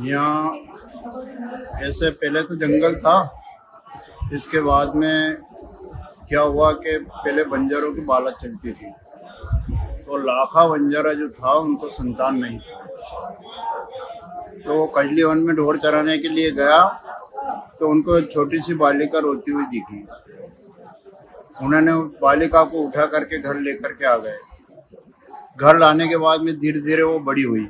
यहाँ ऐसे पहले तो जंगल था। इसके बाद में क्या हुआ कि पहले बंजरों की बालत चलती थी, तो लाखा बंजारा जो था उनको संतान नहीं था। तो वो कजली वन में ढोर चराने के लिए गया, तो उनको एक छोटी सी बालिका रोती हुई दिखी। उन्होंने उस बालिका को उठा करके घर लेकर के आ गए। घर लाने के बाद में धीरे धीरे वो बड़ी हुई।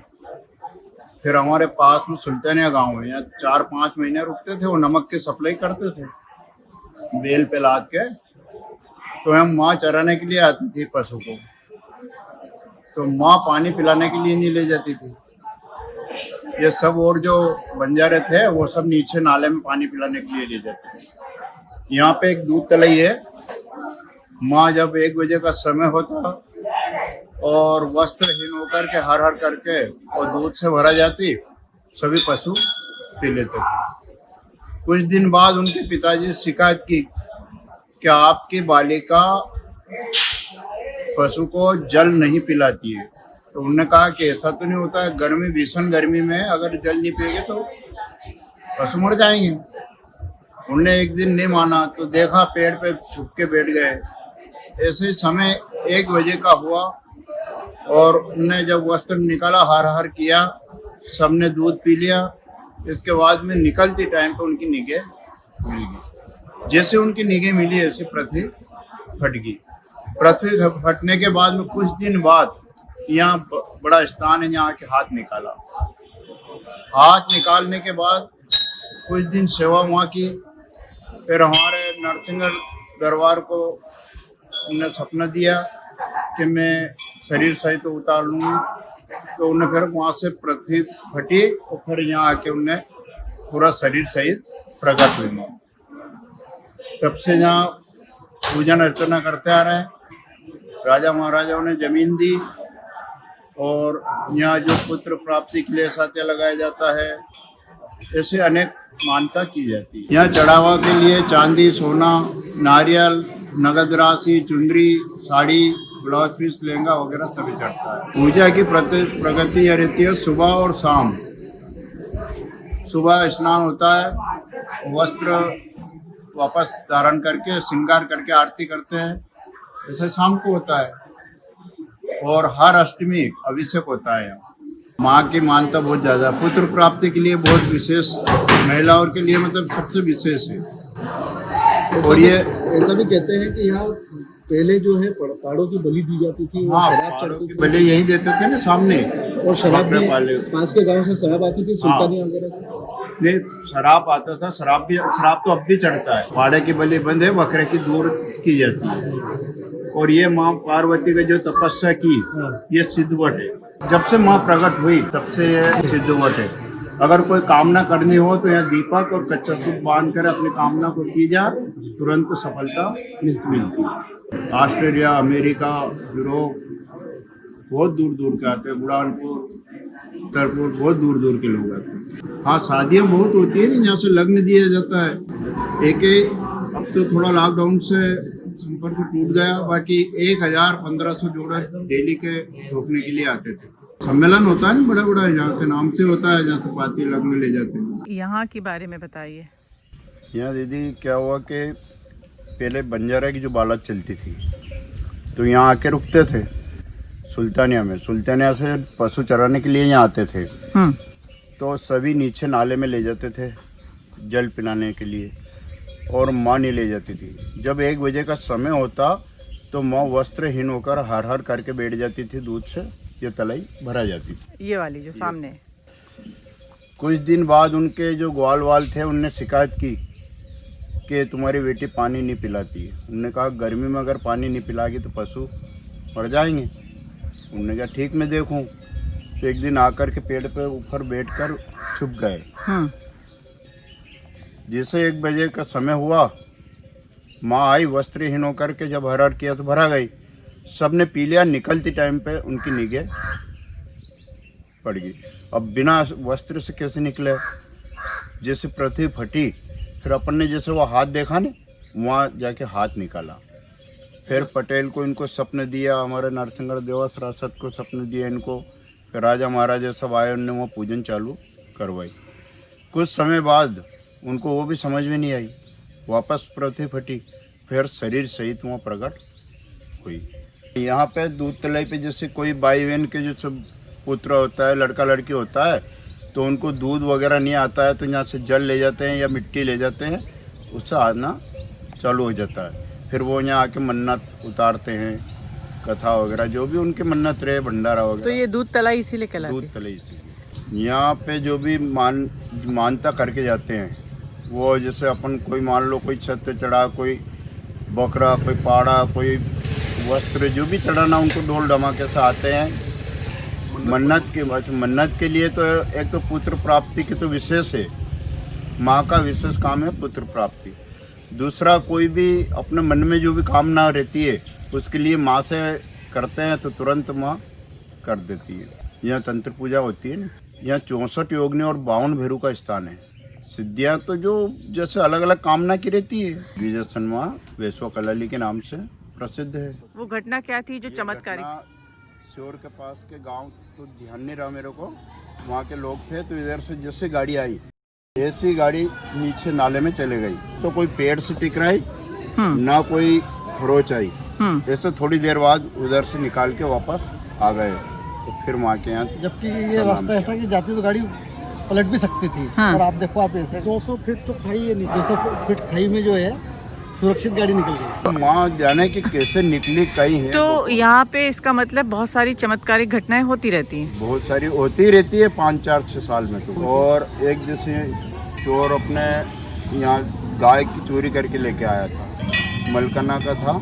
फिर हमारे पास में सुल्तानिया गांव है, यहाँ 4-5 महीने रुकते थे। वो नमक की सप्लाई करते थे बेल पे लाद के। तो हम माँ चराने के लिए आती थी पशु को, तो माँ पानी पिलाने के लिए नहीं ले जाती थी। ये सब और जो बंजारे थे वो सब नीचे नाले में पानी पिलाने के लिए ले जाते थे। यहाँ पे एक दूध तलाई है। माँ जब 1 बजे का समय होता और वस्त्रहीन होकर के हर हर करके और दूध से भरा जाती, सभी पशु पी लेते। कुछ दिन बाद उनके पिताजी शिकायत की कि आपकी बालिका पशु को जल नहीं पिलाती है। तो उन्होंने कहा कि ऐसा तो नहीं होता है, गर्मी भीषण गर्मी में अगर जल नहीं पिएगे तो पशु मर जाएंगे। उनने एक दिन नहीं माना, तो देखा पेड़ पे छुप के बैठ गए। ऐसे ही समय 1 बजे का हुआ और उनने जब वस्त्र निकाला, हार हार किया, सबने दूध पी लिया। इसके बाद में निकलती टाइम पे उनकी निगाह मिल गई। जैसे उनकी निगाह मिली ऐसे पृथ्वी फट गई। पृथ्वी फटने के बाद में कुछ दिन बाद यहाँ बड़ा स्थान है, यहाँ के हाथ निकाला। हाथ निकालने के बाद कुछ दिन सेवा वहाँ की। फिर हमारे नरसिंहगढ़ दरबार को उन्हें सपना दिया कि मैं शरीर सहित तो उतार लूँगी। तो उन्हें फिर वहाँ से पृथ्वी फटी और फिर यहाँ आके उन्हें पूरा शरीर सहित प्रकट हुई। तब से यहाँ पूजन अर्चना करते आ रहे हैं। राजा महाराजाओं ने जमीन दी और यहाँ जो पुत्र प्राप्ति के लिए साथ्य लगाया जाता है, ऐसे अनेक मान्यता की जाती है। यहाँ चढ़ावा के लिए चांदी, सोना, नारियल, नगद राशि, चुनरी, साड़ी, ब्लाउज पीस, लहंगा वगैरह सभी चढ़ता है। पूजा की प्रगति यह रहती है सुबह और शाम। सुबह स्नान होता है, वस्त्र वापस धारण करके श्रृंगार करके आरती करते हैं। ऐसे शाम को होता है और हर अष्टमी अभिषेक होता है। माँ की मान्यता बहुत ज़्यादा, पुत्र प्राप्ति के लिए बहुत विशेष, महिलाओं के लिए मतलब सबसे विशेष है। और ये ऐसा भी कहते हैं कि यहाँ पहले जो है पहाड़ों की बलि दी जाती थी। हाँ, पहाड़ों की बलि यही देते थे ना सामने। और शराब भी पास के गांव से शराब आती थी, सुल्तानिया वगैरह से। नहीं, शराब आता था। शराब तो अब भी चढ़ता है। पहाड़े की बलि बंद है, बकरे की दूर की जाती है। और ये माँ पार्वती का जो तपस्या की, ये सिद्धवट है। जब से माँ प्रकट हुई तब से ये सिद्धवट है। अगर कोई कामना करनी हो तो यहाँ दीपक और कच्चा सूप बांध कर अपनी कामना को की जा, तुरंत सफलता मिलती है। ऑस्ट्रेलिया, अमेरिका, यूरोप बहुत दूर दूर के आते हैं। बुरहानपुर, उत्तरपुर, बहुत दूर दूर के लोग आते हैं। हाँ, शादियाँ बहुत होती है ना, यहाँ से लग्न दिया जाता है। अब तो थोड़ा लॉकडाउन से संपर्क टूट गया। बाकी 1000-1500 जोड़ा डेली के ढोकने के लिए आते थे। सम्मेलन होता है ना बड़ा बड़ा, यहाँ के नाम से होता है, जहाँ से पाती लग्न ले जाते हैं। यहाँ के बारे में बताइए। यहाँ दीदी क्या हुआ कि पहले बंजारा की जो बालत चलती थी, तो यहाँ आके रुकते थे सुल्तानिया में। सुल्तानिया से पशु चराने के लिए यहाँ आते थे। तो सभी नीचे नाले में ले जाते थे जल पिलाने के लिए, और माँ नहीं ले जाती थी। जब 1 बजे का समय होता तो माँ वस्त्रहीन होकर हर हर करके बैठ जाती थी। दूध से ये तलाई भरा जाती थी, ये वाली जो सामने। कुछ दिन बाद उनके जो ग्वाल वाल थे उनने शिकायत की कि तुम्हारी बेटी पानी नहीं पिलाती है। उन्होंने कहा गर्मी में अगर पानी नहीं पिलाएगी तो पशु मर जाएंगे। उन्होंने कहा ठीक मैं देखूं। तो एक दिन आकर के पेड़ पे ऊपर बैठकर छुप गए। जैसे 1 बजे का समय हुआ, माँ आई वस्त्रहीन होकर के, जब हर हर किया तो भरा गई। सबने पी लिया। निकलती टाइम पे उनकी निगाह पड़ गई। अब बिना वस्त्र से कैसे निकले? जैसे पृथ्वी फटी, फिर अपन ने जैसे वो हाथ देखा ना, वहाँ जाके हाथ निकाला। फिर पटेल को इनको सपने दिया, हमारे नरसिंहगढ़ देवा सरासत को सपने दिया इनको। फिर राजा महाराजा सब आए, उनने वहाँ पूजन चालू करवाई। कुछ समय बाद उनको वो भी समझ में नहीं आई, वापस प्रति फटी, फिर शरीर सहित वहाँ प्रकट हुई। यहाँ पे दूध तलाई पे जैसे कोई भाई बहन के जो सब पुत्र होता है, लड़का लड़की होता है, तो उनको दूध वगैरह नहीं आता है तो यहाँ से जल ले जाते हैं या मिट्टी ले जाते हैं, उससे आना चालू हो जाता है। फिर वो यहाँ आके मन्नत उतारते हैं, कथा वगैरह जो भी उनके मन्नत रहे, भंडारा वगैरह। तो ये दूध तलाई इसीलिए कहलाती दूध है। तलाई इसीलिए। यहाँ पे जो भी मानता करके जाते हैं, वो जैसे अपन कोई मान लो कोई छत पे चढ़ा, कोई बकरा, कोई पाड़ा, कोई वस्त्र, जो भी चढ़ाना, उनको ढोल धमाके से आते हैं मन्नत के लिए। तो एक तो पुत्र प्राप्ति की तो विशेष है, माँ का विशेष काम है पुत्र प्राप्ति। दूसरा, कोई भी अपने मन में जो भी कामना रहती है उसके लिए माँ से करते हैं तो तुरंत माँ कर देती है। यहाँ तंत्र पूजा होती है ना, यहाँ 64 योगिनी और 52 भैरू का स्थान है। सिद्धियाँ तो जो जैसे अलग अलग कामना की रहती है। विजयसन माँ वैश्व कलाली के नाम से प्रसिद्ध है। वो घटना क्या थी जो चमत्कारी? श्योर के पास के गांव तो ध्यान नहीं रहा मेरे को, वहाँ के लोग थे, तो इधर से जैसे गाड़ी आई, ऐसी गाड़ी नीचे नाले में चले गई, तो कोई पेड़ से टकराई ना कोई खरोच आई। ऐसे थोड़ी देर बाद उधर से निकाल के वापस आ गए, तो फिर वहाँ के यहाँ। जबकि ये रास्ता ऐसा कि जाती तो गाड़ी पलट भी सकती थी। और आप देखो, आप ऐसे 200 फीट तो खाई है, नहीं 200 फीट खाई में जो है सुरक्षित गाड़ी निकल गई। तो माँ जाने की कैसे निकली कहीं है। तो यहाँ पे इसका मतलब बहुत सारी चमत्कारिक घटनाएं होती रहती हैं। बहुत सारी होती रहती है 5, 4, 6 साल में तो। और एक जैसे चोर अपने यहाँ गाय की चोरी करके लेके आया था, मलकना का था,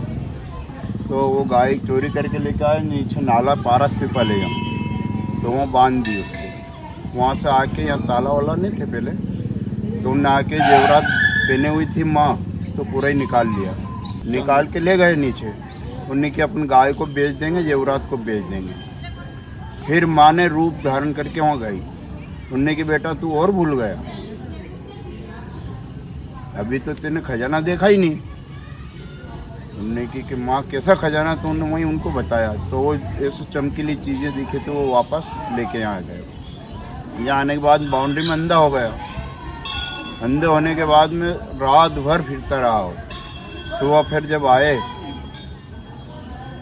तो वो गाय चोरी करके लेके आया, नीचे नाला पारस पीपल है यहाँ, तो वहाँ बांध दी उसको। वहाँ से आके यहाँ ताला वाला नहीं थे पहले, तो उन्हें आके जेवरात पहने हुई थी माँ, तो पूरा ही निकाल लिया, निकाल के ले गए नीचे। उन्हें कि अपन गाय को बेच देंगे, जेवरात को बेच देंगे। फिर माँ ने रूप धारण करके वहाँ गई, उन्हें कि बेटा तू और भूल गया, अभी तो तेने खजाना देखा ही नहीं। उन्होंने कि माँ कैसा खजाना, तो उन्होंने वही उनको बताया, तो वो ऐसे चमकीली चीज़ें दिखे तो वो वापस लेके यहाँ गए। यहाँ आने के बाद बाउंड्री में अंधा हो गया। अंधे होने के बाद में रात भर फिरता रहा हो। सुबह फिर जब आए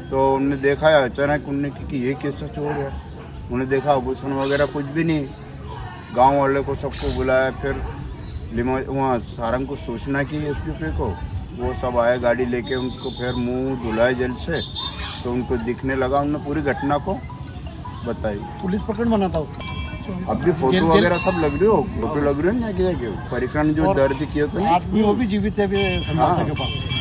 तो उन्होंने देखा है, अचानक उन्होंने कि ये कैसा चोर है। उन्होंने देखा आभूषण वगैरह कुछ भी नहीं। गांव वाले को सबको बुलाया, फिर वहाँ सारंग को सूचना की एसपी को, वो सब आए गाड़ी लेके, उनको फिर मुंह धुलाए जल से, तो उनको दिखने लगा। उन्होंने पूरी घटना को बताई। पुलिस पकड़ बना था उसका। अब भी फोटो वगैरह सब लग रही हो, फोटो लग रही है ना, क्या परिक्रमा जो दर्ज किया था, आदमी वो भी जीवित है अभी संभालने के पास।